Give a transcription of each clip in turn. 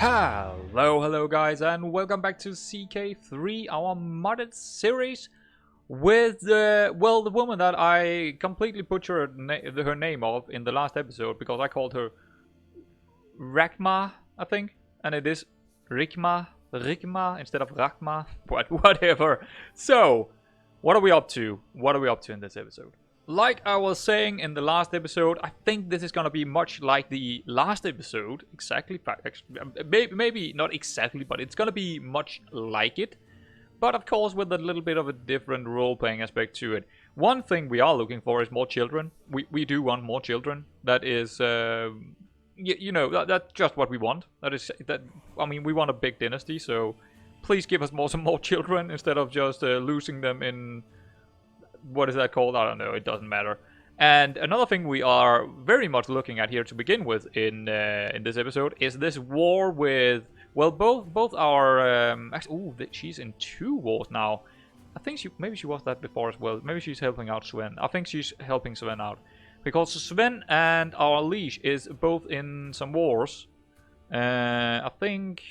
Hello guys, and welcome back to CK3, our modded series with the woman that I completely butchered her name of in the last episode because I called her Rigmárs, I think, and it is Rigmárs instead of Ragmar, but whatever. So, what are we up to? What are we up to in this episode? Like I was saying in the last episode, I think this is gonna be much like the last episode. Exactly, maybe not exactly, but it's gonna be much like it. But of course with a little bit of a different role-playing aspect to it. One thing we are looking for is more children. We do want more children. That is, you know, that's just what we want. I mean, we want a big dynasty, so please give us some more children instead of just losing them in... What is that called? I don't know. It doesn't matter. And another thing we are very much looking at here to begin with in this episode is this war with, well, both our actually, she's in 2 wars now. I think maybe she was that before as well. Maybe she's helping out Svend. I think she's helping Svend out because Svend and our Liege is both in some wars. I think.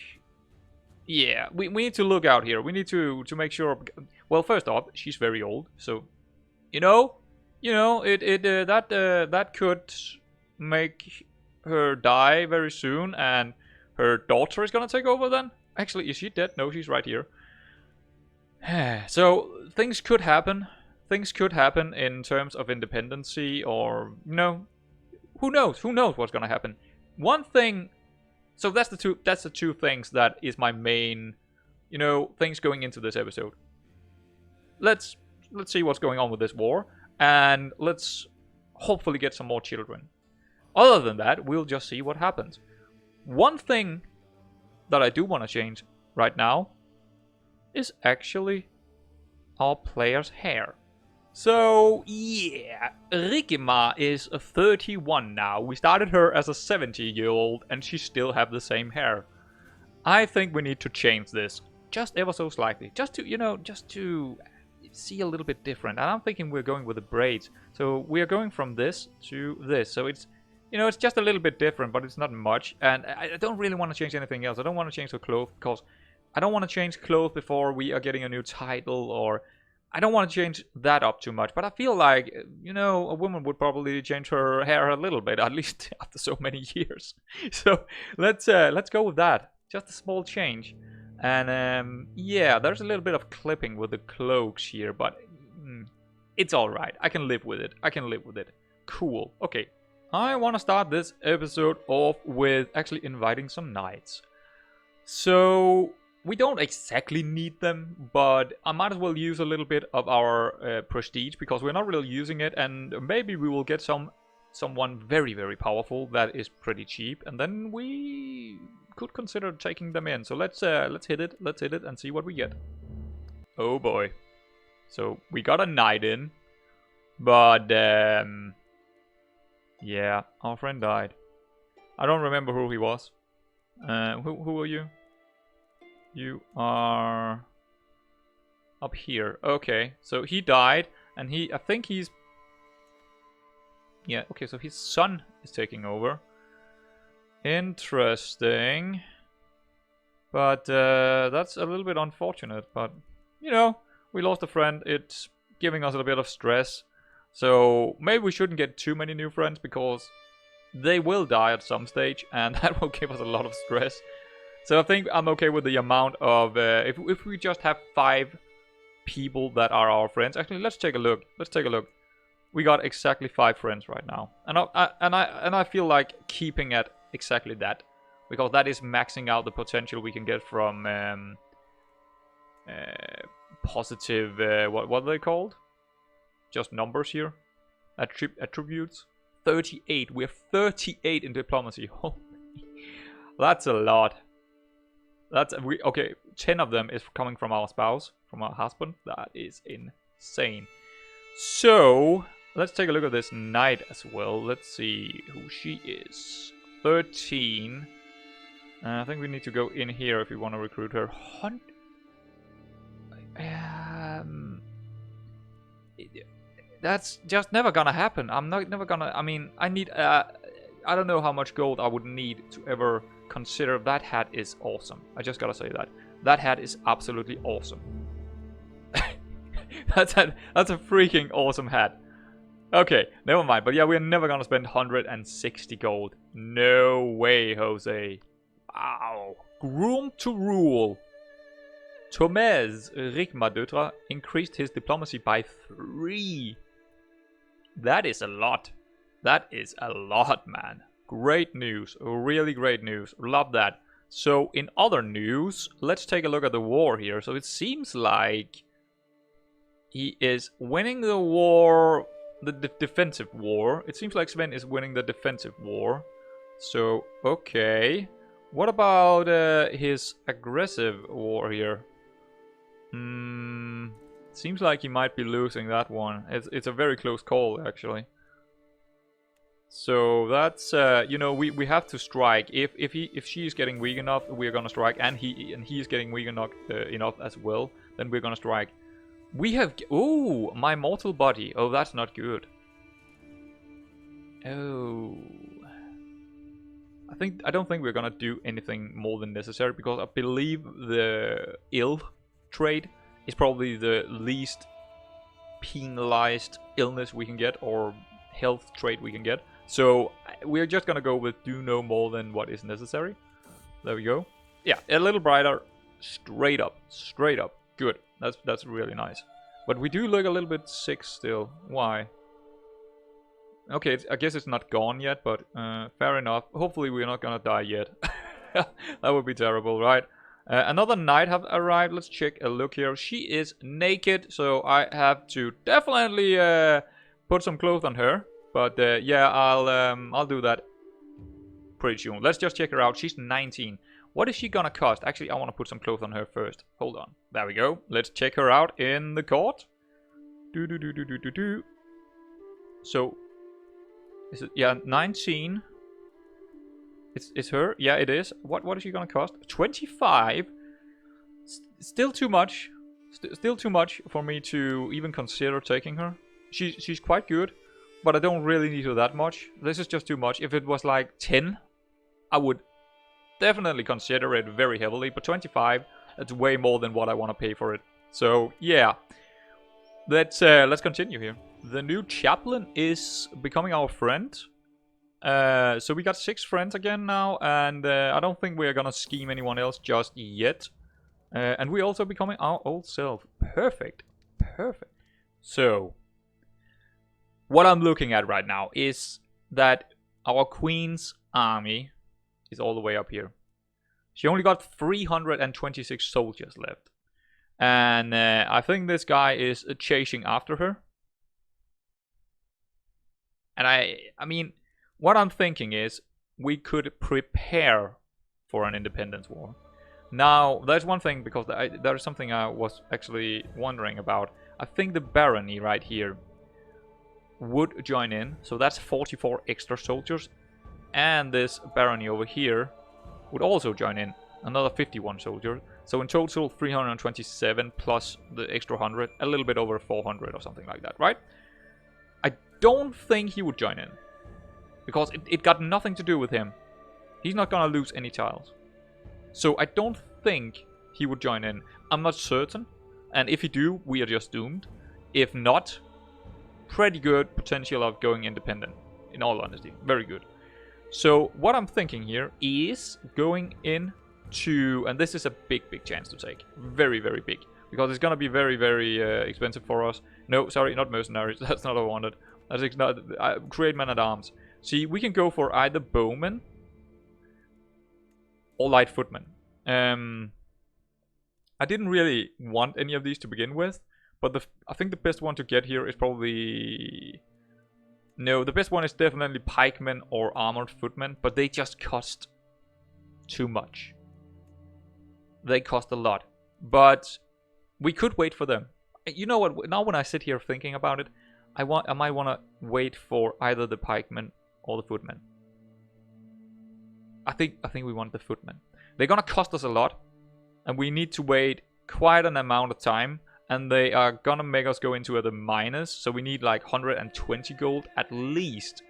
Yeah, we need to look out here. We need to make sure. Well, first off, she's very old, so. You know, that could make her die very soon, and her daughter is gonna take over then. Actually, is she dead? No, she's right here. So things could happen. Things could happen in terms of independency, or you know, who knows? Who knows what's gonna happen? One thing. So that's the two things that is my main, you know, things going into this episode. Let's see what's going on with this war, and let's hopefully get some more children. Other than that, we'll just see what happens. One thing that I do want to change right now is actually our player's hair. So, yeah, Rigmárs is 31 now. We started her as a 70-year-old, and she still have the same hair. I think we need to change this, just ever so slightly, just to, you know, just to see a little bit different. And I'm thinking we're going with the braids. So we are going from this to this. So it's, you know, it's just a little bit different, but it's not much. And I don't really want to change anything else. I don't want to change the clothes because I don't want to change clothes before we are getting a new title, or I don't want to change that up too much. But I feel like, you know, a woman would probably change her hair a little bit, at least after so many years. So let's go with that. Just a small change. And yeah, there's a little bit of clipping with the cloaks here, but it's alright. I can live with it. I can live with it. Cool. Okay. I want to start this episode off with actually inviting some knights. So we don't exactly need them, but I might as well use a little bit of our prestige because we're not really using it, and maybe we will get someone very, very powerful that is pretty cheap, and then we could consider taking them in. So let's hit it and see what we get. Oh boy. So we got a knight in, but yeah, our friend died. I don't remember who he was. Who are you? You are up here. Okay, so he died, and I think he's... Yeah, okay, so his son is taking over. Interesting. But that's a little bit unfortunate. But, you know, we lost a friend. It's giving us a bit of stress. So maybe we shouldn't get too many new friends because they will die at some stage. And that will give us a lot of stress. So I think I'm okay with the amount of... if we just have 5 people that are our friends. Actually, let's take a look. We got exactly 5 friends right now. And I feel like keeping at exactly that, because that is maxing out the potential we can get from positive what are they called? Just numbers here. Attributes. 38. We have 38 in diplomacy. That's a lot. Okay. 10 of them is coming from our spouse, from our husband. That is insane. So let's take a look at this knight as well. Let's see who she is. 13. I think we need to go in here if we want to recruit her. That's just never gonna happen. I'm not never gonna... I mean, I need I don't know how much gold I would need to ever consider. That hat is awesome. I just gotta say that. That hat is absolutely awesome. That's a freaking awesome hat. Okay, never mind. But yeah, we're never gonna spend 160 gold. No way, Jose. Wow. Groomed to Rule. Thomas Rigmárs increased his diplomacy by 3. That is a lot. That is a lot, man. Great news. Really great news. Love that. So, in other news, let's take a look at the war here. So, it seems like he is winning the war, the defensive war. It seems like Svend is winning the defensive war. So, okay. What about his aggressive war here? Seems like he might be losing that one. It's a very close call, actually. So that's you know, we have to strike. If she is getting weak enough, we're gonna strike, and he is getting weak enough as well. Then we're gonna strike. We have my mortal body. Oh, that's not good. Oh, I don't think we're gonna do anything more than necessary, because I believe the ill trade is probably the least penalized illness we can get, or health trait we can get. So we're just gonna go with do no more than what is necessary. There we go. Yeah, a little brighter. Straight up. Good. That's really nice. But we do look a little bit sick still. Why? Okay, I guess it's not gone yet, but fair enough. Hopefully we're not gonna die yet. That would be terrible, right? Another knight have arrived. Let's check a look here. She is naked, so I have to definitely put some clothes on her. But yeah, I'll do that pretty soon. Let's just check her out. She's 19. What is she gonna cost? Actually, I want to put some clothes on her first. Hold on. There we go. Let's check her out in the court. So, is it? Yeah, 19. It's her? Yeah, it is. What is she gonna cost? 25. Still too much. Still too much for me to even consider taking her. She's quite good, but I don't really need her that much. This is just too much. If it was like 10, I would definitely consider it very heavily. But 25, that's way more than what I want to pay for it. So yeah, let's continue here. The new chaplain is becoming our friend. So we got 6 friends again now, and I don't think we're gonna scheme anyone else just yet. And we're also becoming our old self. Perfect. So, what I'm looking at right now is that our queen's army is all the way up here. She only got 326 soldiers left. And I think this guy is chasing after her. And I mean, what I'm thinking is we could prepare for an independence war. Now, there's one thing, because there's something I was actually wondering about. I think the barony right here would join in. So that's 44 extra soldiers. And this barony over here would also join in. Another 51 soldiers. So in total, 327 plus the extra 100. A little bit over 400 or something like that, right? I don't think he would join in. Because it got nothing to do with him. He's not gonna lose any tiles. So I don't think he would join in. I'm not certain. And if he do, we are just doomed. If not, pretty good potential of going independent. In all honesty, very good. So what I'm thinking here is going into, and this is a big chance to take. Very big. Because it's gonna be very expensive for us. No, sorry, not mercenaries. That's not what I wanted. That's not create men at arms. See, we can go for either bowmen or light footmen. I didn't really want any of these to begin with, but I think the best one to get here is probably... No, the best one is definitely pikemen or armored footmen, but they just cost too much. They cost a lot, but we could wait for them. You know what? Now when I sit here thinking about it, I might want to wait for either the pikemen or the footmen. I think we want the footmen. They're gonna cost us a lot, and we need to wait quite an amount of time, and they are gonna make us go into the minus, so we need like 120 gold at least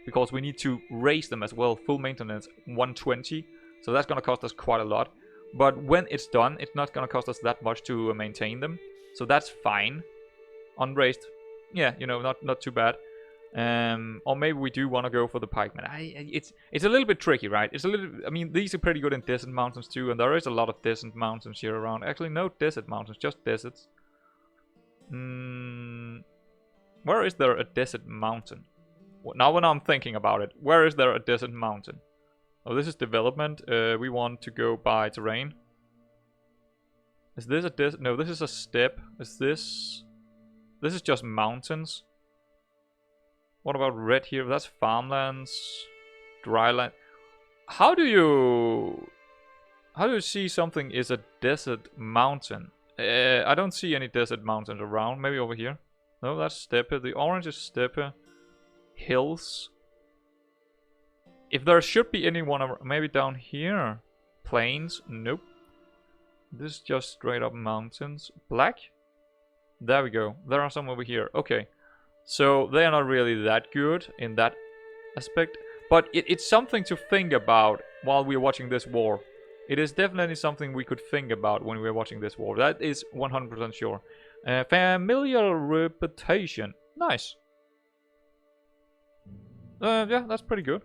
because we need to raise them as well. Full maintenance 120, so that's gonna cost us quite a lot. But when it's done, it's not gonna cost us that much to maintain them, so that's fine. Unraised, yeah, you know, not too bad. Or maybe we do want to go for the pikemen. It's a little bit tricky, right? It's a little. I mean, these are pretty good in desert mountains too, and there is a lot of desert mountains here around. Actually, no desert mountains, just deserts. Where is there a desert mountain? Now when I'm thinking about it, where is there a desert mountain? Oh, this is development. We want to go by terrain. Is this a desert? No, this is a steppe. Is this... This is just mountains. What about red here? That's farmlands. Dryland. How do you see something is a desert mountain? I don't see any desert mountains around. Maybe over here. No, that's steppe. The orange is steppe. Hills. If there should be anyone, maybe down here. Plains. Nope. This is just straight up mountains. Black. There we go. There are some over here. Okay. So they are not really that good in that aspect. But it's something to think about while we're watching this war. It is definitely something we could think about when we're watching this war. That is 100% sure. Familiar reputation. Nice. Yeah, that's pretty good.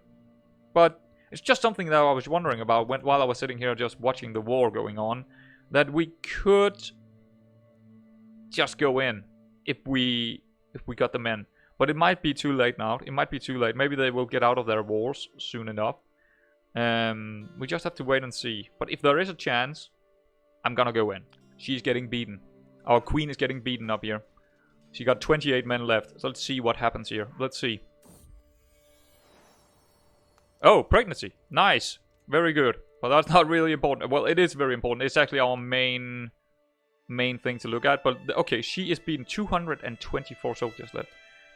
But it's just something that I was wondering about while I was sitting here just watching the war going on. That we could just go in if we got them in. But it might be too late now. It might be too late. Maybe they will get out of their wars soon enough. We just have to wait and see. But if there is a chance, I'm gonna go in. She's getting beaten. Our queen is getting beaten up here. She got 28 men left. So let's see what happens here. Let's see. Oh, pregnancy. Nice. Very good. But that's not really important. Well, it is very important. It's actually our main thing to look at. But okay, she is beaten. 224 soldiers left.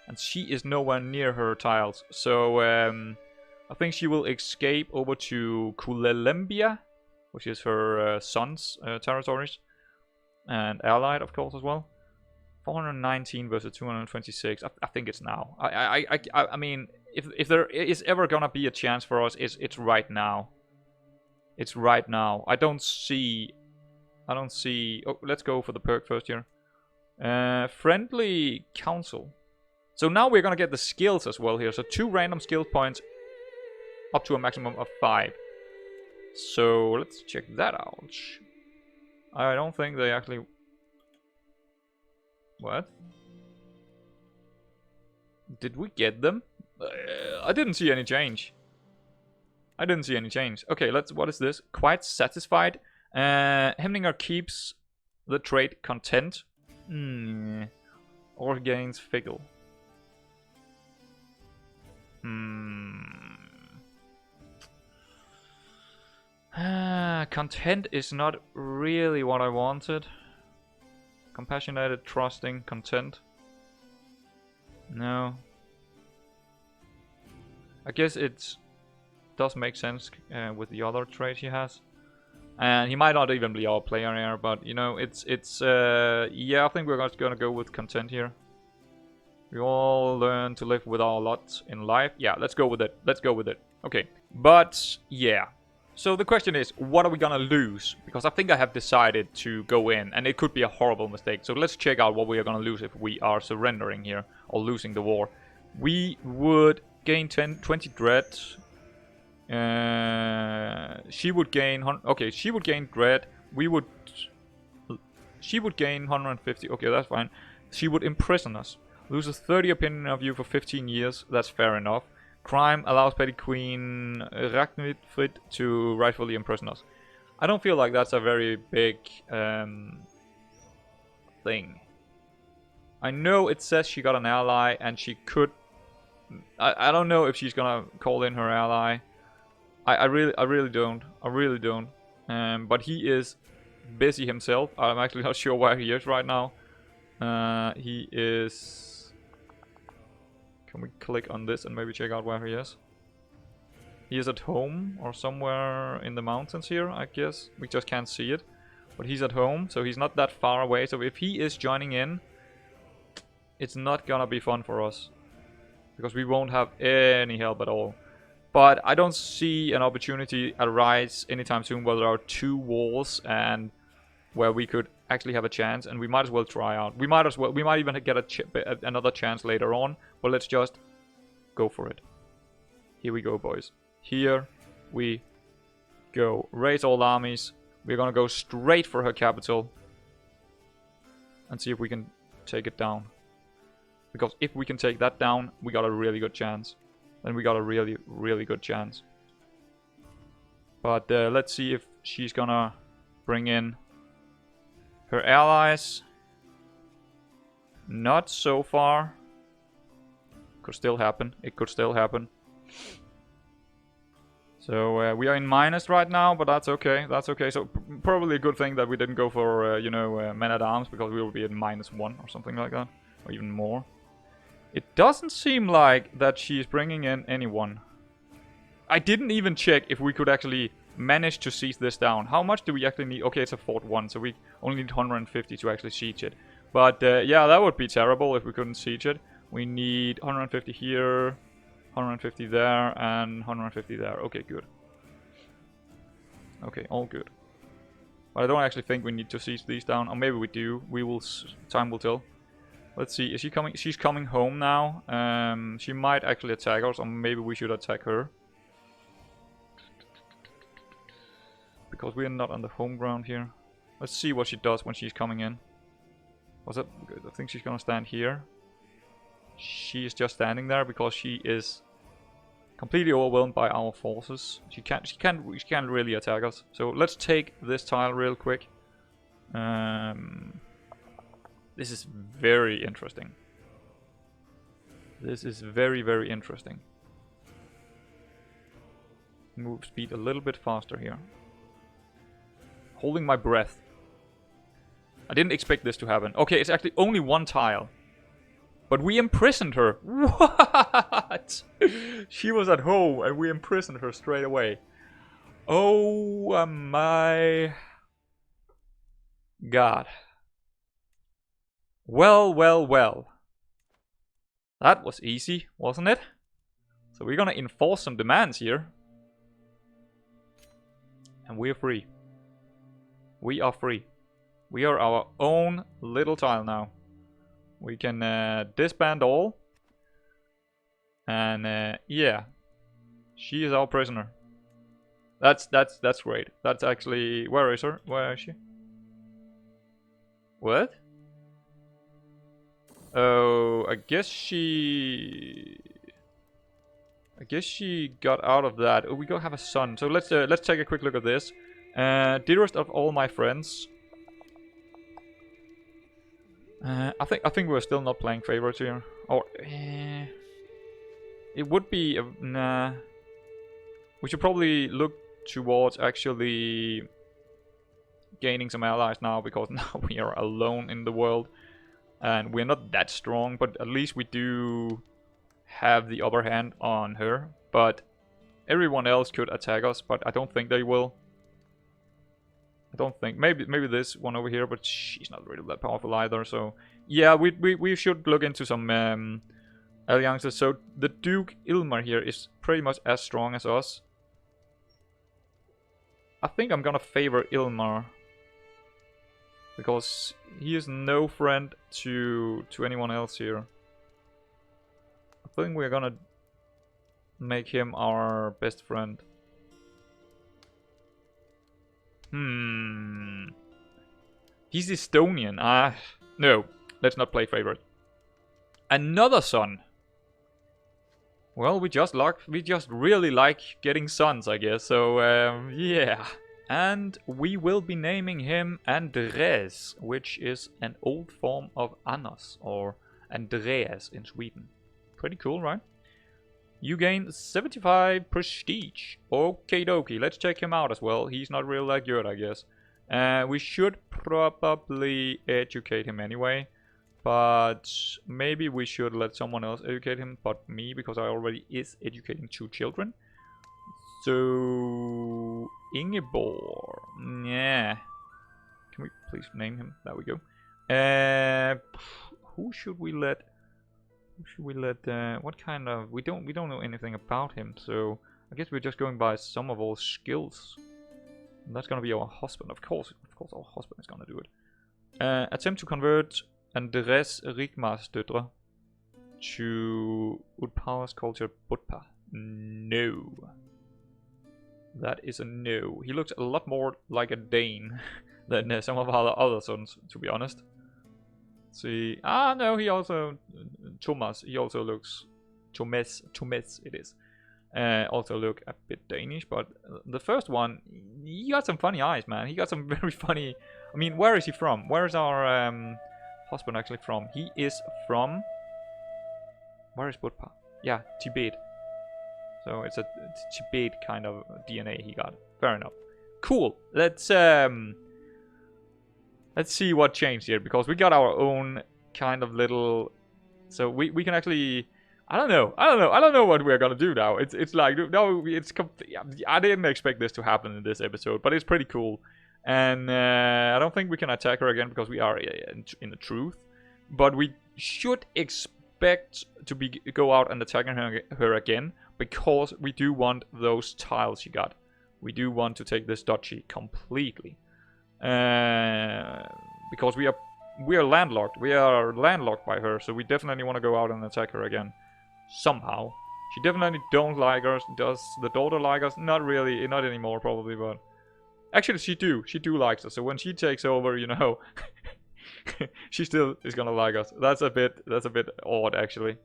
And she is nowhere near her tiles. So I think she will escape over to Kulelembia, which is her son's territories. And allied, of course, as well. 419 versus 226. I think it's now. I mean, if there is ever gonna be a chance for us, it's right now. It's right now. I don't see. Oh, let's go for the perk first here. Friendly council. So now we're gonna get the skills as well here. So 2 random skill points, up to a maximum of 5. So let's check that out. I don't think they actually. What? Did we get them? I didn't see any change. I didn't see any change. Okay, what is this? Quite satisfied. Hæmingr keeps the trait content. Or gains fickle. Content is not really what I wanted. Compassionate, trusting, content. No. I guess it does make sense with the other trait he has. And he might not even be our player here, but you know, it's yeah, I think we're just gonna go with content here. We all learn to live with our lot in life. Yeah, let's go with it. Let's go with it. Okay. But yeah. So the question is, what are we gonna lose? Because I think I have decided to go in, and it could be a horrible mistake. So let's check out what we are gonna lose if we are surrendering here or losing the war. We would gain 20 dread. She would gain she would gain dread. She would gain 150. Okay, that's fine. She would imprison us. Loses 30 opinion of you for 15 years. That's fair enough. Crime allows Petty Queen Ragnhild to rightfully imprison us. I don't feel like that's a very big thing. I know it says she got an ally and she could. I don't know if she's gonna call in her ally. I really don't. I really don't. But he is busy himself. I'm actually not sure where he is right now. He is. Can we click on this and maybe check out where he is? He is at home or somewhere in the mountains here, I guess. We just can't see it. But he's at home, so he's not that far away. So if he is joining in, it's not gonna be fun for us. because we won't have any help at all. But I don't see an opportunity arise anytime soon where there are 2 wars and where we could actually have a chance, and we might as well try out. We might even get another chance later on, but let's just go for it. Here we go, boys. Here we go. Raise all armies. We're gonna go straight for her capital and see if we can take it down. Because if we can take that down, we got a really good chance. Then we got a really, really good chance. But let's see if she's gonna bring in her allies. Not so far. Could still happen. It could still happen. So we are in minus right now, but that's okay. That's okay. So probably a good thing that we didn't go for, you know, men at arms, because we will be at -1 or something like that, or even more. It doesn't seem like that she's bringing in anyone. I didn't even check if we could actually manage to siege this down. How much do we actually need? Okay, it's a fort 1, so we only need 150 to actually siege it. But yeah, that would be terrible if we couldn't siege it. We need 150 here, 150 there, and 150 there. Okay, good. Okay, all good. But I don't actually think we need to siege these down. Or maybe we do. We will. Time will tell. Let's see. Is she coming? She's coming home now. She might actually attack us, or maybe we should attack her. Because we are not on the home ground here. Let's see what she does when she's coming in. Was it? I think she's gonna stand here. She is just standing there because she is completely overwhelmed by our forces. She can't really attack us. So let's take this tile real quick. This is very interesting. This is very, very interesting. Move speed a little bit faster here. Holding my breath. I didn't expect this to happen. Okay, it's actually only 1 tile. But we imprisoned her. What? She was at home and we imprisoned her straight away. Oh my God. Well, well, well. That was easy, wasn't it? So we're gonna enforce some demands here. And we're free. We are free. We are our own little tile now. We can disband all. And yeah. She is our prisoner. That's great. That's actually... Where is her? Where is she? What? Oh, I guess she got out of that. Oh, we go have a son. So let's take a quick look at this. Dearest of all my friends. I think we're still not playing favorites here. Or it would be nah. We should probably look towards actually gaining some allies now, because now we are alone in the world. And we're not that strong, but at least we do have the upper hand on her. But everyone else could attack us, but I don't think they will. I don't think. Maybe this one over here, but she's not really that powerful either. So yeah, we should look into some alliances. So the Duke Ilmer here is pretty much as strong as us. I think I'm gonna favor Ilmer, because he is no friend to anyone else here. I think we're gonna make him our best friend. He's Estonian. No, let's not play favorite. Another son. Well, we just really like getting sons, I guess. So yeah. And we will be naming him Andræs, which is an old form of Anders, or Andreas in Sweden. Pretty cool, right? You gain 75 prestige. Okie dokie, let's check him out as well. He's not really that good, I guess. We should probably educate him anyway. But maybe we should let someone else educate him but me, because I already is educating 2 children. So... Ingeborg. Yeah. Can we please name him? There we go. Who should we let Who should we let? What kind of? We don't know anything about him, so I guess we're just going by sum of all skills. And that's gonna be our husband, of course. Of course, our husband is gonna do it. Attempt to convert Andræs Rigmárs døtre to Udpower's culture Butpa. No. That is a no. He looks a lot more like a Dane than some of our other sons, to be honest. Let's see. Ah, no, he also... Thomas, he also looks... Thomas it is. Also look a bit Danish, but the first one, he got some funny eyes, man. He got some very funny... I mean, where is he from? Where is our husband actually from? He is from... Where is Butpa? Yeah, Tibet. So it's a Tibet kind of DNA he got. Fair enough. Cool. Let's see what changed here, because we got our own kind of little... So we can actually... I don't know what we're gonna do now. It's like, no, it's... I didn't expect this to happen in this episode, but it's pretty cool. And I don't think we can attack her again because we are in the truth. But we should expect to go out and attacking her again, because we do want those tiles she got. We do want to take this duchy completely. Because we are landlocked. We are landlocked by her, so we definitely want to go out and attack her again. Somehow. She definitely don't like us. Does the daughter like us? Not really. Not anymore, probably, but... Actually, she do likes us. So when she takes over, you know... she still is gonna like us. That's a bit odd, actually.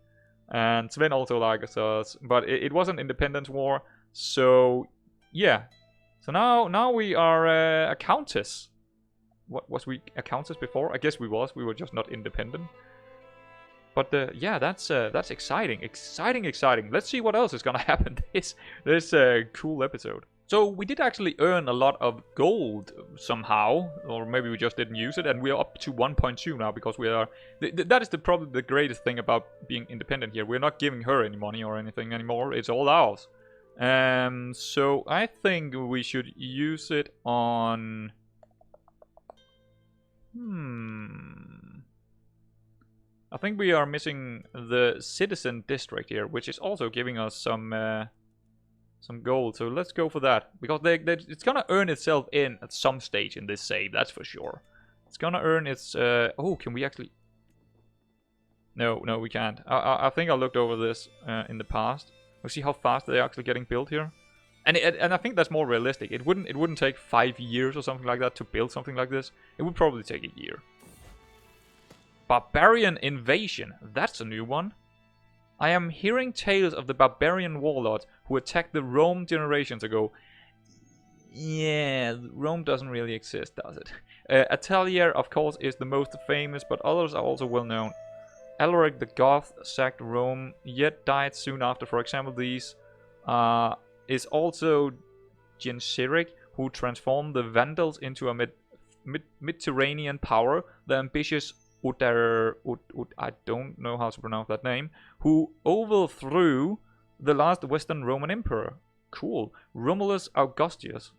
And Svend also likes us. But it was an independence war. So, yeah. So now we are a countess. What was we a countess before? I guess we was. We were just not independent. But yeah, that's exciting, exciting. Let's see what else is gonna happen this cool episode. So we did actually earn a lot of gold somehow, or maybe we just didn't use it, and we are up to 1.2 now because we are. That is probably the greatest thing about being independent here. We're not giving her any money or anything anymore. It's all ours. So I think we should use it on. I think we are missing the citizen district here, which is also giving us some gold. So let's go for that, because it's gonna earn itself in at some stage in this save. That's for sure. It's gonna earn its. Oh, can we actually? No, we can't. I think I looked over this in the past. We'll see how fast they're actually getting built here, and I think that's more realistic. It wouldn't take 5 years or something like that to build something like this. It would probably take a year. Barbarian Invasion. That's a new one. I am hearing tales of the barbarian warlords who attacked the Rome generations ago. Yeah, Rome doesn't really exist, does it? Atelier, of course, is the most famous, but others are also well known. Alaric the Goth sacked Rome, yet died soon after. For example, these is also Genseric, who transformed the Vandals into a Mediterranean power. The ambitious Ødger, I don't know how to pronounce that name, who overthrew the last Western Roman emperor. Cool. Romulus Augustulus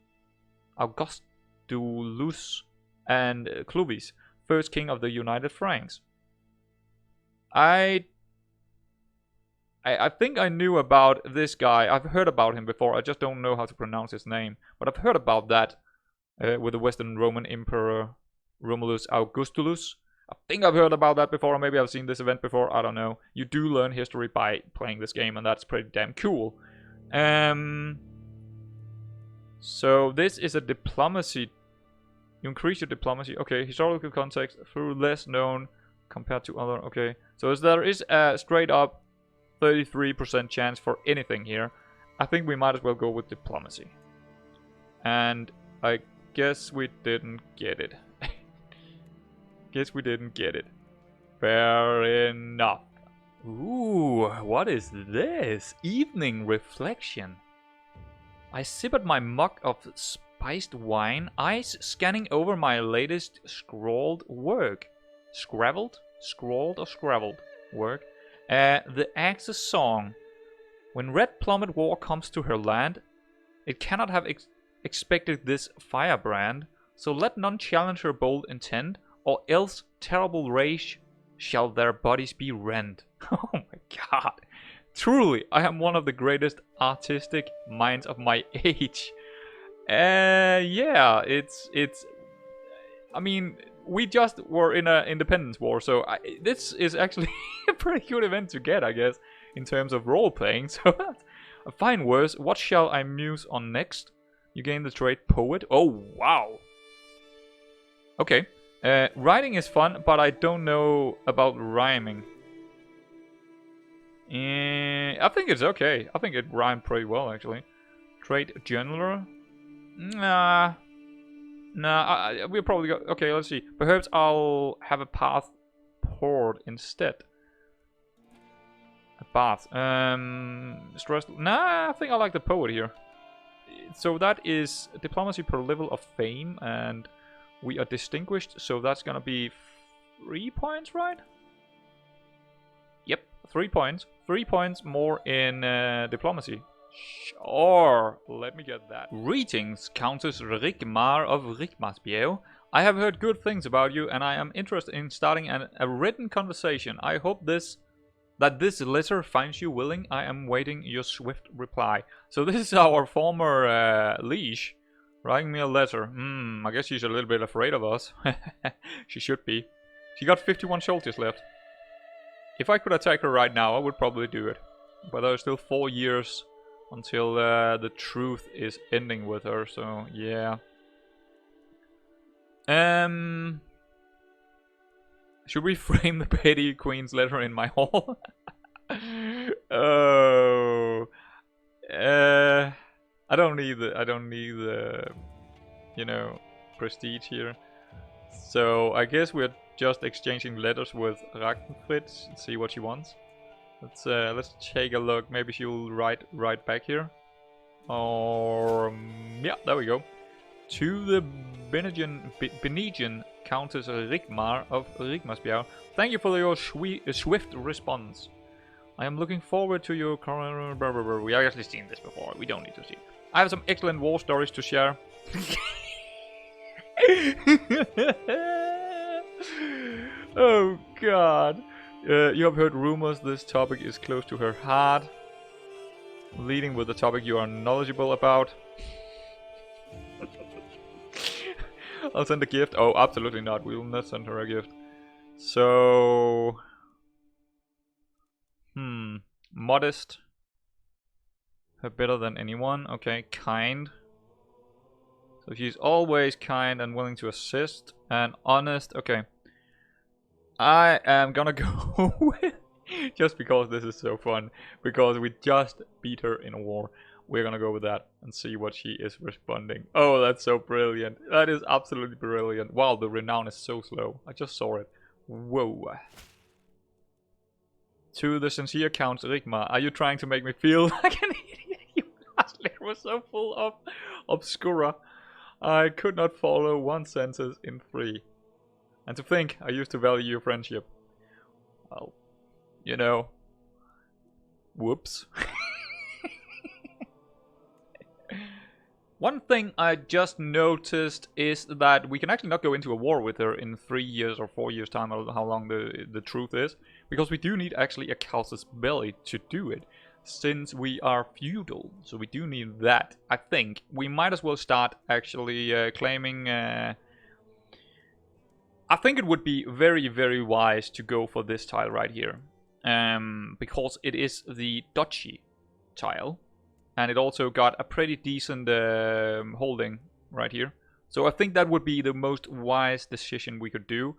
and Clovis, first king of the United Franks. I think I knew about this guy. I've heard about him before. I just don't know how to pronounce his name. But I've heard about that with the Western Roman emperor Romulus Augustulus. I think I've heard about that before, or maybe I've seen this event before, I don't know. You do learn history by playing this game, and that's pretty damn cool. So this is a diplomacy. You increase your diplomacy. Okay, historical context through less known compared to other. Okay, so there is a straight up 33% chance for anything here. I think we might as well go with diplomacy. And I guess we didn't get it. Guess we didn't get it. Fair enough. Ooh, what is this? Evening reflection. I sip at my mug of spiced wine, eyes scanning over my latest scrawled work. Scrawled or scrabbled work. The Axe's song. When Red Plummet War comes to her land, it cannot have expected this firebrand, so let none challenge her bold intent, or else terrible rage shall their bodies be rent. Oh my god. Truly, I am one of the greatest artistic minds of my age. Yeah, it's... I mean, we just were in an independence war, so this is actually a pretty good event to get, I guess, in terms of role-playing. So that's a fine verse. What shall I muse on next? You gain the trait Poet. Oh, wow. Okay. Writing is fun, but I don't know about rhyming. I think it's okay. I think it rhymed pretty well, actually. Trait Journaler? Nah. Nah, we'll probably go... Okay, let's see. Perhaps I'll have a path poured instead. A path. Stress... Nah, I think I like the Poet here. So that is diplomacy per level of fame, and we are distinguished, so that's gonna be 3 points, right? Yep, 3 points. 3 points more in diplomacy. Sure, let me get that. Greetings, Countess Rigmárs of Rigmárs. I have heard good things about you, and I am interested in starting a written conversation. I hope that this letter finds you willing. I am waiting your swift reply. So this is our former Liege writing me a letter. I guess she's a little bit afraid of us. She should be. She got 51 soldiers left. If I could attack her right now, I would probably do it. But there's still 4 years until the truth is ending with her, so yeah. Should we frame the petty queen's letter in my hall? Oh, I don't need the, you know, prestige here. So I guess we're just exchanging letters with Ragnfrid and see what she wants. Let's take a look. Maybe she'll write back here. Or yeah, there we go. To the Benedian Countess Rigmárs of Rigmárs. Thank you for your swift response. I am looking forward to your current... We have actually seen this before. We don't need to see. I have some excellent war stories to share. Oh god. You have heard rumors this topic is close to her heart. Leading with the topic you are knowledgeable about. I'll send a gift. Oh, absolutely not. We will not send her a gift. So... Modest. Her better than anyone. Okay, kind. So she's always kind and willing to assist. And honest. Okay. I am gonna go with... Just because this is so fun. Because we just beat her in a war. We're gonna go with that and see what she is responding. Oh, that's so brilliant. That is absolutely brilliant. Wow, the renown is so slow. I just saw it. Whoa. To the sincere Count Rigmárs, are you trying to make me feel like an idiot? Your last letter was so full of obscura. I could not follow one sentence in 3. And to think, I used to value your friendship. Well, you know. Whoops. One thing I just noticed is that we can actually not go into a war with her in 3 years or 4 years time, or how long the truth is. Because we do need actually a casus belli to do it. Since we are feudal, so we do need that. I think we might as well start actually claiming... I think it would be very, very wise to go for this tile right here. Because it is the duchy tile. And it also got a pretty decent holding right here. So I think that would be the most wise decision we could do.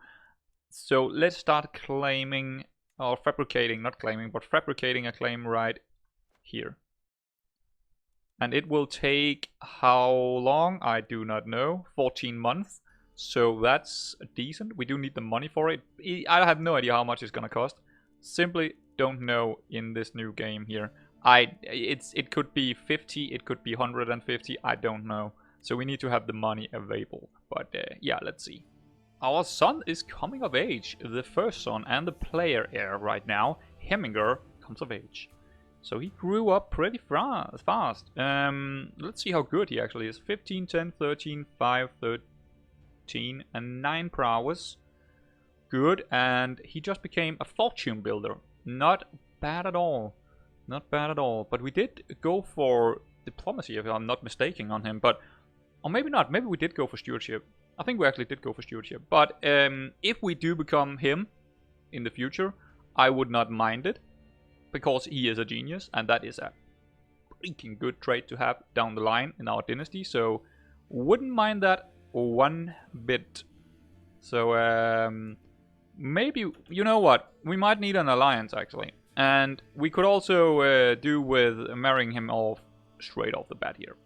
So let's start claiming, or fabricating, not claiming, but fabricating a claim right here. And it will take how long? I do not know. 14 months. So that's decent. We do need the money for it. I have no idea how much it's gonna cost. Simply don't know in this new game here. It could be 50, it could be 150, I don't know. So we need to have the money available. But yeah, let's see. Our son is coming of age, the first son and the player heir right now. Hæmingr Comes of Age. So he grew up pretty fast. Let's see how good he actually is. 15, 10, 13, 5, 13, and 9 prowess. good, and he just became a fortune builder. Not bad at all. Not bad at all. But we did go for diplomacy, if I'm not mistaken on him. But, or maybe not. Maybe we did go for stewardship. I think we actually did go for stewardship. But if we do become him in the future, I would not mind it. Because he is a genius, and that is a freaking good trait to have down the line in our dynasty. So, wouldn't mind that one bit. So, maybe, you know what? We might need an alliance, actually. And we could also do with marrying him off straight off the bat here.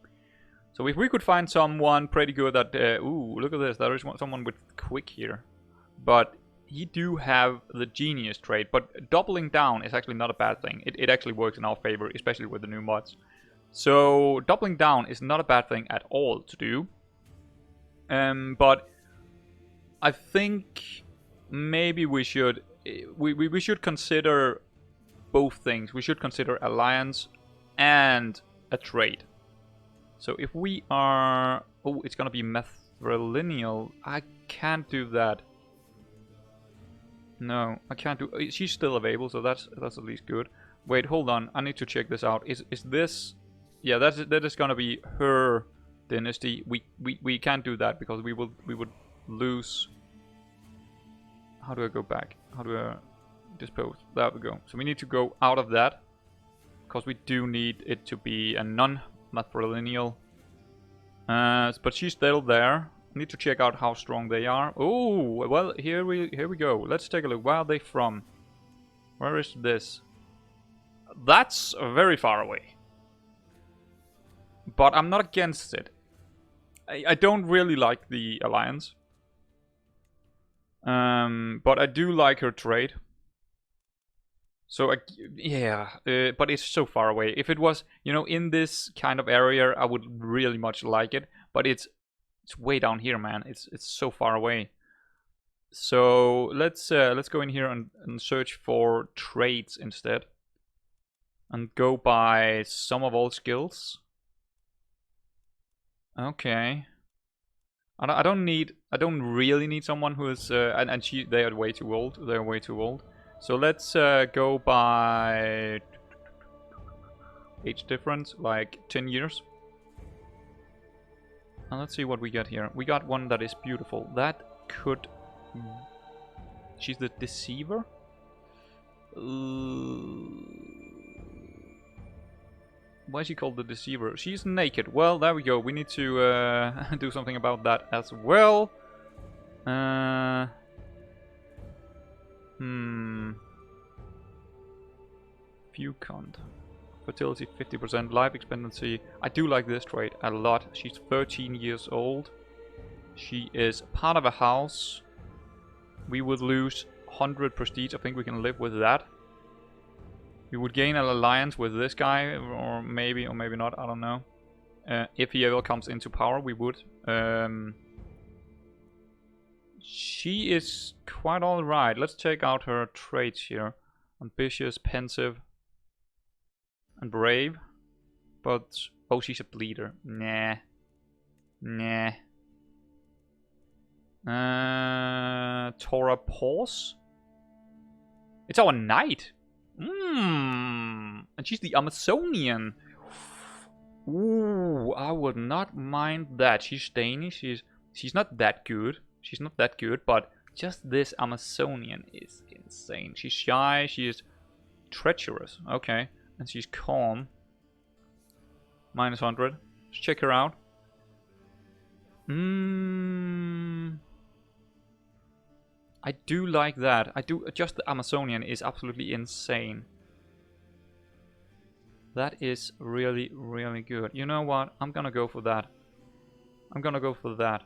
So if we could find someone pretty good at... ooh, look at this. There is someone with quick here. But he do have the genius trait. But doubling down is actually not a bad thing. It actually works in our favor, especially with the new mods. So doubling down is not a bad thing at all to do. But I think maybe we should... We should consider both things. We should consider alliance and a trade. So if we are... Oh, it's gonna be matrilineal. I can't do that. No, I can't do... She's still available, so that's at least good. Wait, hold on. I need to check this out. Is this... Yeah, that is gonna be her dynasty. We can't do that because we would lose... How do I go back? How do I dispose? There we go. So we need to go out of that. Because we do need it to be a non-matrilineal. But she's still there. I need to check out how strong they are. Oh, well, here we go. Let's take a look. Where are they from? Where is this? That's very far away. But I'm not against it. I don't really like the alliance. But I do like her trade. So, yeah, but it's so far away. If it was, you know, in this kind of area, I would really much like it. But it's way down here, man. It's so far away. So let's go in here and search for trades instead, and go by sum of all skills. Okay. I don't really need someone who is and they are way too old. They're way too old. So let's go by age difference, like 10 years. And let's see what we get here. We got one that is beautiful. That could... She's the deceiver? Why is she called the deceiver? She's naked. Well, there we go. We need to do something about that as well. Fecund. Fertility 50%. Life expectancy. I do like this trait a lot. She's 13 years old. She is part of a house. We would lose 100 prestige. I think we can live with that. We would gain an alliance with this guy, or maybe not, I don't know. If he ever comes into power, we would. She is quite alright. Let's check out her traits here. Ambitious, pensive, and brave. But, oh, she's a bleeder. Nah. Nah. Tora Pause? It's our knight. And she's the Amazonian. Ooh, I would not mind that. She's Danish. She's not that good. She's not that good, but just this Amazonian is insane. She's shy. She is treacherous. Okay, and she's calm. Minus 100. Let's check her out. I do like that. I do. Just the Amazonian is absolutely insane. That is really, really good. You know what? I'm gonna go for that. I'm gonna go for that.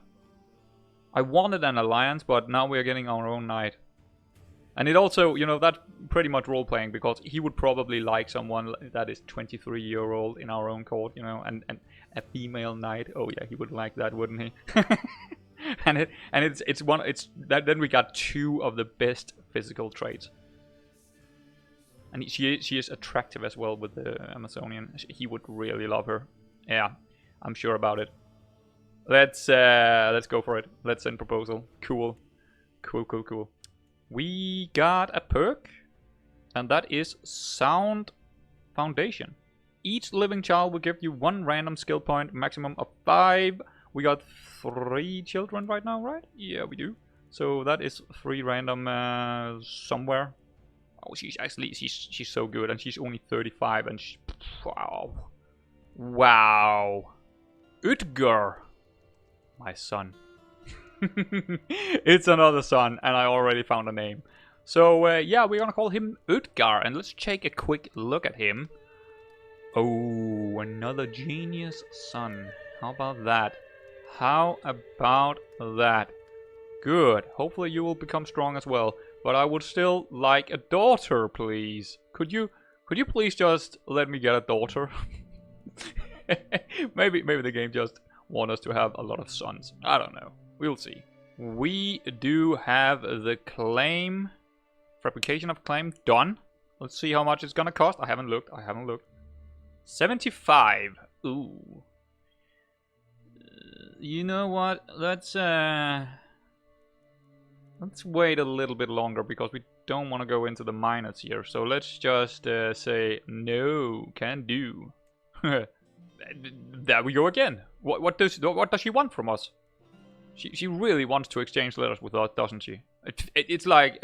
I wanted an alliance, but now we're getting our own knight. And it also, you know, that's pretty much role-playing, because he would probably like someone that is 23-year-old in our own court, you know, and a female knight. Oh yeah, he would like that, wouldn't he? Then we got two of the best physical traits. And she is attractive as well with the Amazonian. He would really love her. Yeah, I'm sure about it. Let's go for it. Let's send proposal. Cool. Cool. We got a perk, and that is Sound Foundation. Each living child will give you 1 random skill point, maximum of 5. We got 3 children right now, right? Yeah, we do. So that is 3 random somewhere. Oh, she's so good, and she's only 35, and wow. Wow. Ødger. My son. It's another son, and I already found a name. So, yeah, we're gonna call him Ødger, and let's take a quick look at him. Oh, another genius son. How about that? How about that? Good. Hopefully you will become strong as well. But I would still like a daughter, please. Could you please just let me get a daughter? maybe the game just wants us to have a lot of sons. I don't know. We'll see. We do have the claim, fabrication of claim done. Let's see how much it's gonna cost. I haven't looked. 75. Ooh. You know what? Let's wait a little bit longer because we don't want to go into the minors here. So let's just say no, can do. There we go again. What does she want from us? She really wants to exchange letters with us, doesn't she? It's like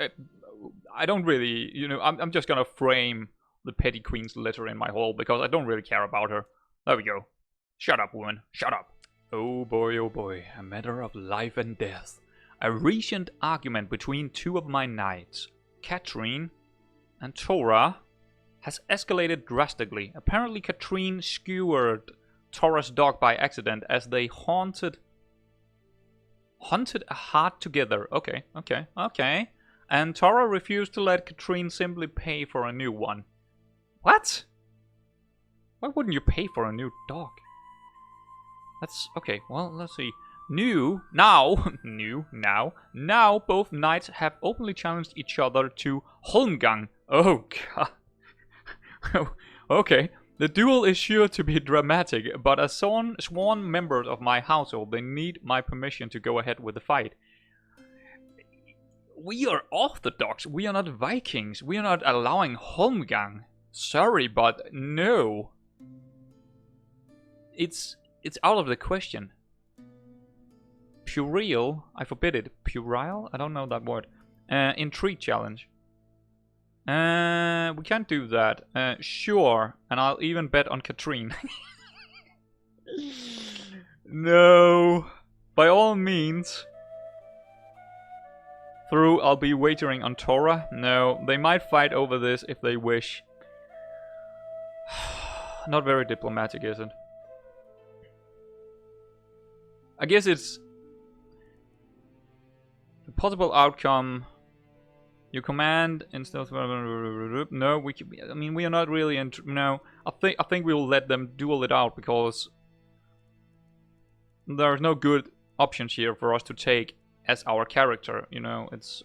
I don't really, you know, I'm just gonna frame the petty queen's letter in my hall because I don't really care about her. There we go. Shut up, woman. Shut up. Oh boy, a matter of life and death. A recent argument between 2 of my knights, Katrine and Tora, has escalated drastically. Apparently Katrine skewered Tora's dog by accident as they hunted a hart together. Okay. And Tora refused to let Katrine simply pay for a new one. What? Why wouldn't you pay for a new dog? That's okay. Well, let's see. Now both knights have openly challenged each other to Holmgang. Oh god. Okay. The duel is sure to be dramatic, but as sworn members of my household, they need my permission to go ahead with the fight. We are Orthodox. We are not Vikings. We are not allowing Holmgang. Sorry, but no. It's out of the question. Puerile, I forbid it. Puerile? I don't know that word. Intrigue challenge. We can't do that. Sure, and I'll even bet on Katrine. No. By all means. I'll be wagering on Tora. No, they might fight over this if they wish. Not very diplomatic, is it? I guess it's the possible outcome. You command instead of no. I mean, we are not really no. I think we will let them duel it out because there's no good options here for us to take as our character. You know, that's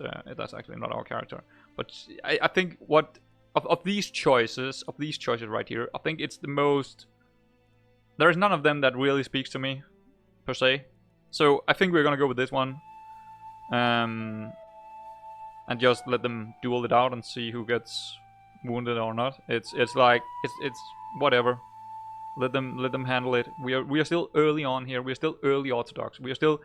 actually not our character. But I think what of these choices right here, I think it's the most. There's none of them that really speaks to me, per se. So I think we're gonna go with this one. And just let them duel it out and see who gets wounded or not. It's like it's whatever. Let them handle it. We are still early on here. We are still early Orthodox. We still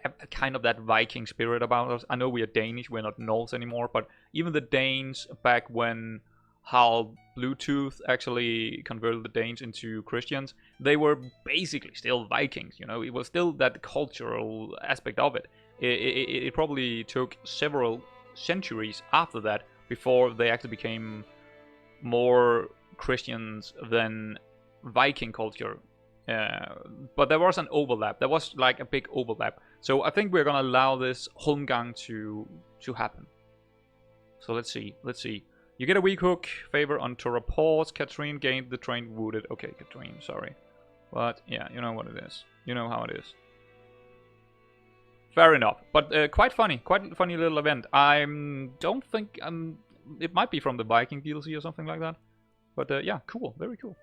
have kind of that Viking spirit about us. I know we are Danish. We're not Norse anymore. But even the Danes back when Harald Bluetooth actually converted the Danes into Christians, they were basically still Vikings. You know, it was still that cultural aspect of it. It probably took several centuries after that before they actually became more Christians than Viking culture. But there was an overlap. There was like a big overlap. So I think we're gonna allow this Holmgang to happen. So let's see. You get a weak hook, favor on Tora pause. Katrine gained the trained wounded. Okay, Katrine, sorry. But yeah, you know what it is. You know how it is. Fair enough, but quite funny little event. I don't think it might be from the Viking DLC or something like that. But yeah, cool, very cool.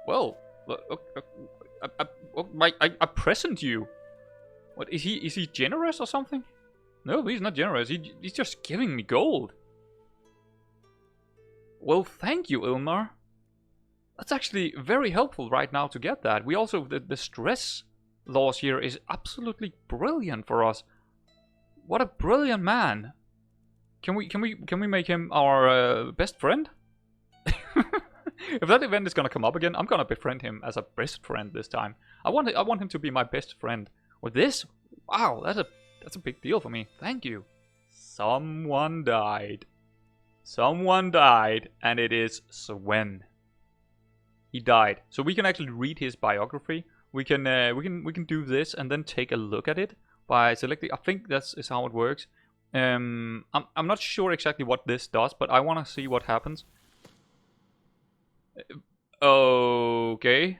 Well, I present you. What is he? Is he generous or something? No, he's not generous. He's just giving me gold. Well, thank you, Ilmer. That's actually very helpful right now to get that. We also, the stress loss here is absolutely brilliant for us. What a brilliant man. Can we make him our best friend? If that event is gonna come up again, I'm gonna befriend him as a best friend this time. I want him to be my best friend. With this, wow, that's a big deal for me. Thank you. Someone died. Someone died, and it is Svend. He died. So we can actually read his biography. We can do this and then take a look at it by selecting. I think that's how it works. I'm not sure exactly what this does, but I want to see what happens. Okay.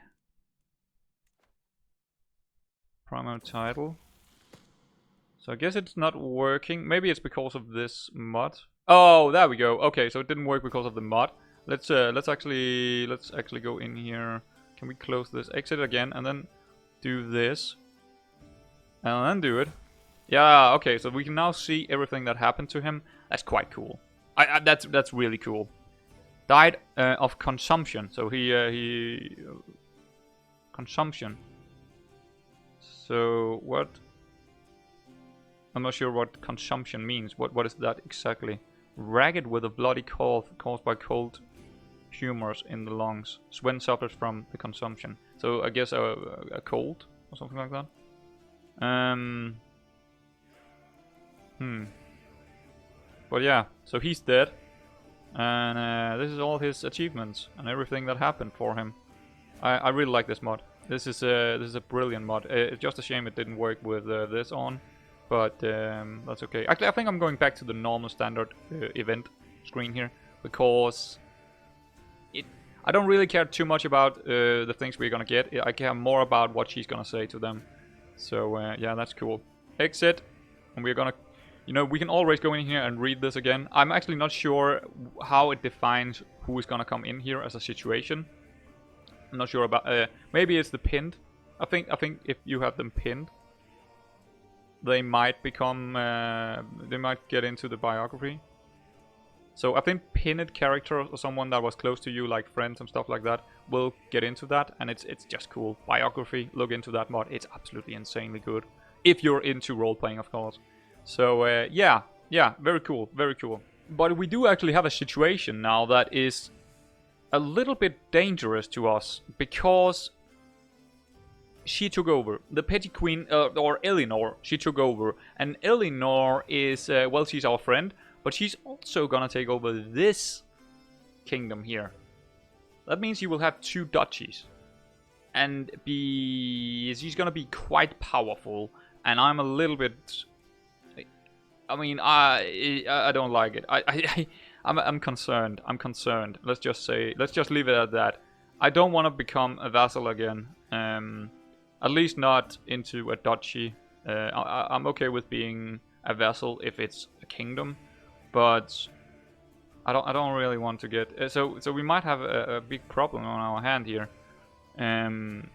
Primary title. So I guess it's not working. Maybe it's because of this mod. Oh, there we go. Okay, so it didn't work because of the mod. Let's actually go in here. Can we close this? Exit again, and then do this, and then do it. Yeah. Okay. So we can now see everything that happened to him. That's quite cool. That's really cool. Died of consumption. So he consumption. So what? I'm not sure what consumption means. What is that exactly? Ragged with a bloody cough caused by cold humors in the lungs. Svend suffers from the consumption. So I guess a cold or something like that. But yeah, so he's dead. And this is all his achievements and everything that happened for him. I really like this mod. This is a brilliant mod. It's just a shame it didn't work with this on. But that's okay. Actually, I think I'm going back to the normal standard event screen here. Because I don't really care too much about the things we're gonna get. I care more about what she's gonna say to them. So yeah, that's cool. Exit. And we're gonna... You know, we can always go in here and read this again. I'm actually not sure how it defines who is gonna come in here as a situation. I'm not sure about... maybe it's the pinned. I think if you have them pinned, they might become... they might get into the biography. So I think pinned characters or someone that was close to you, like friends and stuff like that, will get into that, and it's just cool. Biography, look into that mod. It's absolutely insanely good. If you're into role-playing, of course. So yeah, very cool, very cool. But we do actually have a situation now that is a little bit dangerous to us, because she took over. The petty queen, or Elinor, she took over. And Elinor is, well, she's our friend, but she's also gonna take over this kingdom here. That means you will have 2 duchies. And she's gonna be quite powerful. And I'm a little bit... I mean, I don't like it. I'm concerned. I'm concerned. Let's just leave it at that. I don't want to become a vassal again. At least not into a duchy. I'm okay with being a vassal if it's a kingdom, but I don't really want to get... So we might have a big problem on our hand here.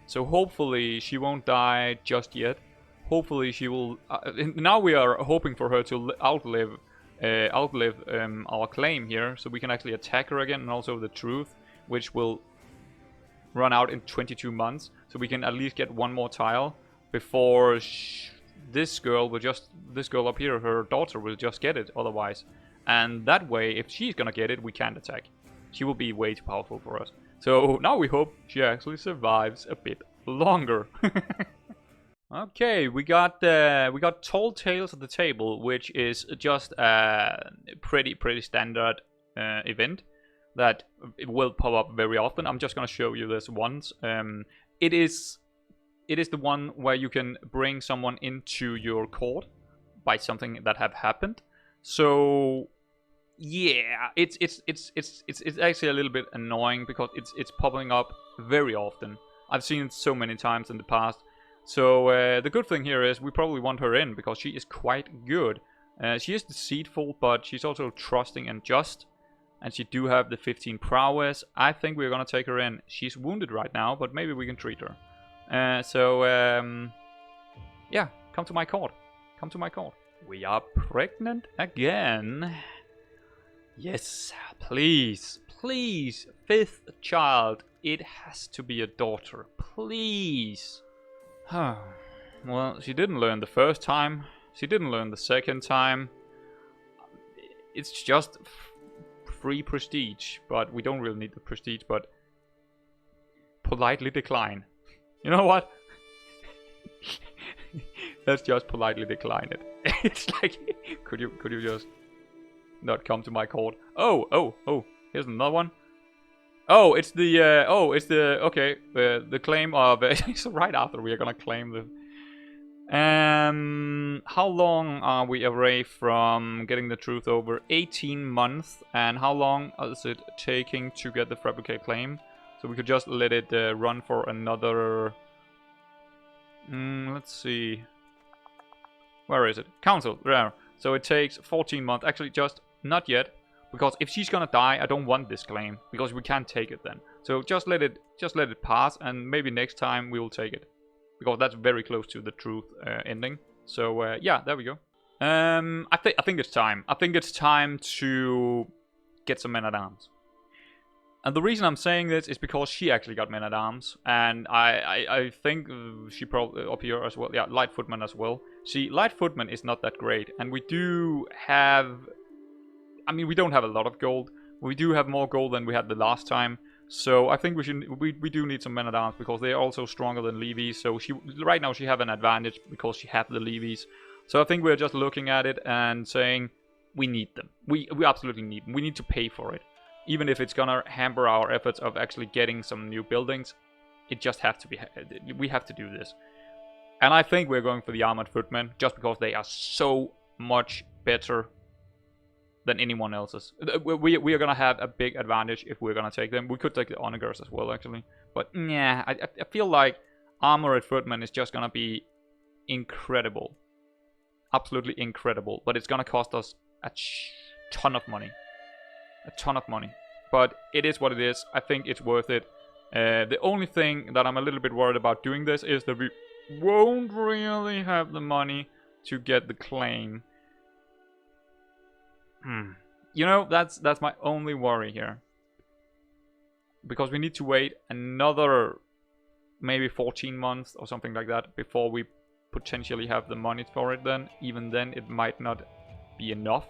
So hopefully she won't die just yet. Hopefully she will... now we are hoping for her to outlive our claim here, so we can actually attack her again, and also the truth, which will run out in 22 months. So we can at least get 1 more tile before this girl up here, her daughter, will just get it otherwise. And that way, if she's gonna get it, we can't attack. She will be way too powerful for us. So now we hope she actually survives a bit longer. Okay, we got Tall Tales at the Table, which is just a pretty standard event that it will pop up very often. I'm just gonna show you this once. It is the one where you can bring someone into your court by something that have happened. So yeah, it's actually a little bit annoying because it's popping up very often. I've seen it so many times in the past. So the good thing here is we probably want her in because she is quite good. She is deceitful, but she's also trusting and just. And she do have the 15 prowess. I think we're gonna take her in. She's wounded right now, but maybe we can treat her. So yeah, come to my court. Come to my court. We are pregnant again. Yes, please, please, 5th child. It has to be a daughter, please. Well, she didn't learn the first time. She didn't learn the second time. It's just free prestige, but we don't really need the prestige, but politely decline. You know what? Let's just politely decline it. It's like, could you just not come to my court? Oh, here's another one. Oh, it's the okay, the claim of so right after we are gonna claim the. How long are we away from getting the truth over? 18 months. And how long is it taking to get the fabricate claim? So we could just let it run for another. Let's see. Where is it? Council, there. So it takes 14 months. Actually, just not yet. Because if she's gonna die, I don't want this claim. Because we can't take it then. So just let it pass, and maybe next time we will take it. Because that's very close to the truth ending. So yeah, there we go. I think it's time. I think it's time to get some men-at-arms. And the reason I'm saying this is because she actually got men-at-arms. And I think she probably up here as well. Yeah, light footman as well. See, light footman is not that great. And we do have... I mean, we don't have a lot of gold. We do have more gold than we had the last time. So I think we do need some men-at-arms because they are also stronger than levies. So right now she have an advantage because she have the levies. So I think we're just looking at it and saying we need them. We absolutely need them. We need to pay for it. Even if it's gonna hamper our efforts of actually getting some new buildings, it just has to be. We have to do this. And I think we're going for the armored footmen just because they are so much better than anyone else's. We are gonna have a big advantage if we're gonna take them. We could take the onagers as well, actually. But yeah, I feel like armored footman is just gonna be incredible, absolutely incredible. But it's gonna cost us a ton of money, But it is what it is. I think it's worth it. The only thing that I'm a little bit worried about doing this is that we won't really have the money to get the claim. You know, that's my only worry here. Because we need to wait another maybe 14 months or something like that before we potentially have the money for it then. Even then, it might not be enough.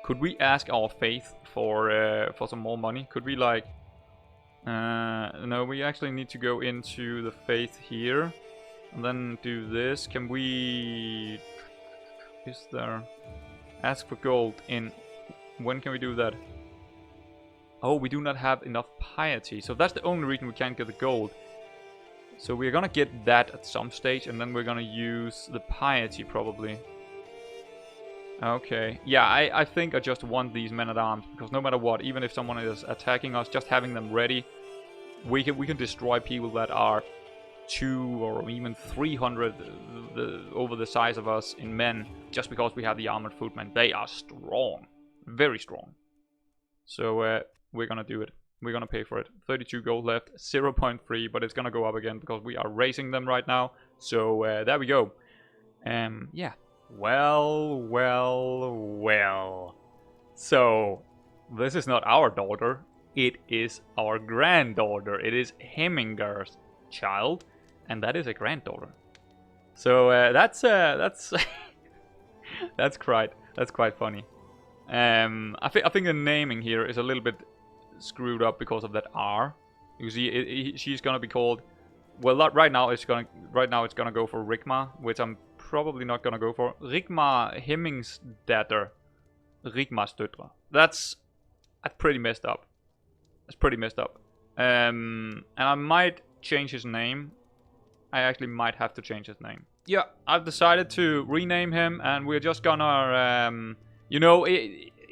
Could we ask our faith for some more money? Could we like... no, we actually need to go into the faith here. And then do this. Can we... Is there... Ask for gold in... When can we do that? Oh, we do not have enough piety. So that's the only reason we can't get the gold. So we're gonna get that at some stage. And then we're gonna use the piety probably. Okay. Yeah, I think I just want these men-at-arms. Because no matter what, even if someone is attacking us, just having them ready. We can destroy people that are 200 or even 300 over the size of us in men, just because we have the armored footmen. They are strong, very strong. So we're gonna do it. We're gonna pay for it. 32 gold left, 0.3, but it's gonna go up again because we are raising them right now. So there we go. Yeah. Well. So this is not our daughter. It is our granddaughter. It is Hæmingr's child. And that is a granddaughter. So that's that's quite funny. I think the naming here is a little bit screwed up because of that R. You see, she's gonna be called. Well, right now it's gonna go for Rigmárs, which I'm probably not gonna go for. Rigmárs Hæmingr's datter. Rigmárs døtre. That's pretty messed up. That's pretty messed up. And I might change his name. I actually might have to change his name. Yeah, I've decided to rename him, and we're just gonna, you know,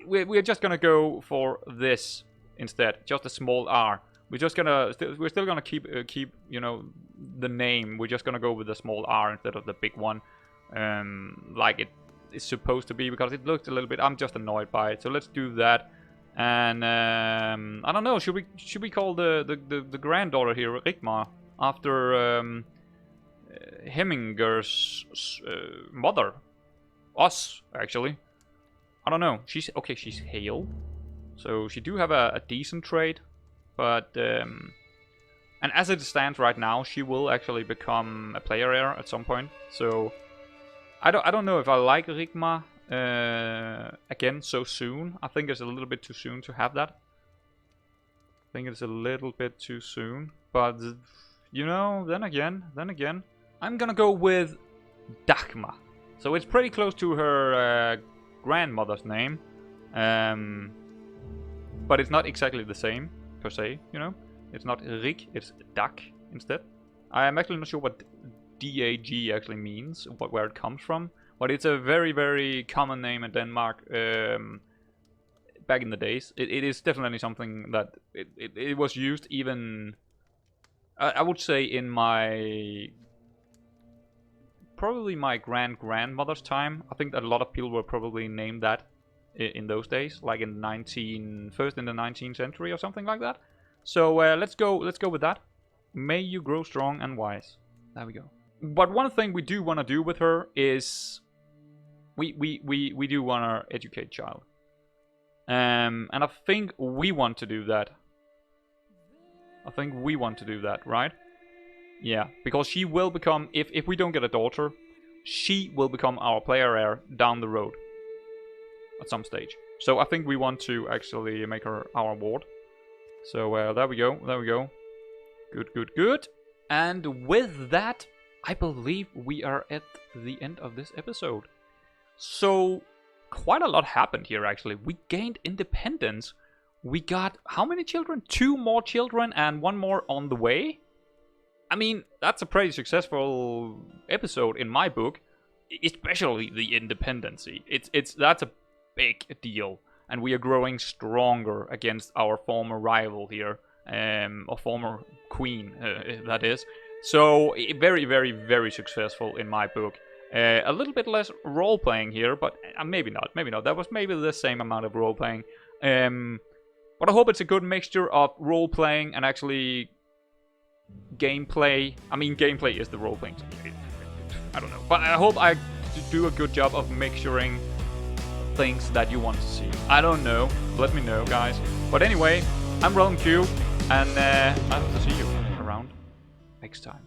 we're just gonna go for this instead, just a small R. We're still gonna keep, you know, the name. We're just gonna go with the small R instead of the big one, like it is supposed to be, because it looks a little bit. I'm just annoyed by it. So let's do that. And I don't know. Should we call the granddaughter here Rigmárs after Hæmingr's mother. Us, actually. I don't know. She's Hale. So she do have a decent trade. But, and as it stands right now, she will actually become a player heir at some point. So, I don't know if I like Rigmárs again so soon. I think it's a little bit too soon to have that. I think it's a little bit too soon. But, you know, then again, I'm gonna go with Dagmár. So it's pretty close to her grandmother's name. But it's not exactly the same, per se, you know. It's not Rig, it's Dag instead. I am actually not sure what DAG actually means, where it comes from. But it's a very, very common name in Denmark back in the days. It is definitely something that it was used even, I would say, in probably my grandmother's time. I think that a lot of people were probably named that in those days, like in first in the 19th century or something like that. So let's go with that. May you grow strong and wise. There we go. But one thing we do want to do with her is we do want to educate child. And I think we want to do that. Right? Yeah, because she will become, if we don't get a daughter, she will become our player heir down the road at some stage. So I think we want to actually make her our ward. So there we go. Good. And with that, I believe we are at the end of this episode. So quite a lot happened here, actually. We gained independence. We got how many children? 2 more children and 1 more on the way. I mean, that's a pretty successful episode in my book, especially the independency. That's a big deal, and we are growing stronger against our former rival here, or former queen, that is. So very, very, very successful in my book. A little bit less role playing here, but maybe not. That was maybe the same amount of role playing. But I hope it's a good mixture of role playing and actually gameplay. I mean, gameplay is the role playing. I don't know, but I hope I do a good job of mixturing things that you want to see. I don't know. Let me know, guys. But anyway, I'm Realm Q, and I hope to see you around next time.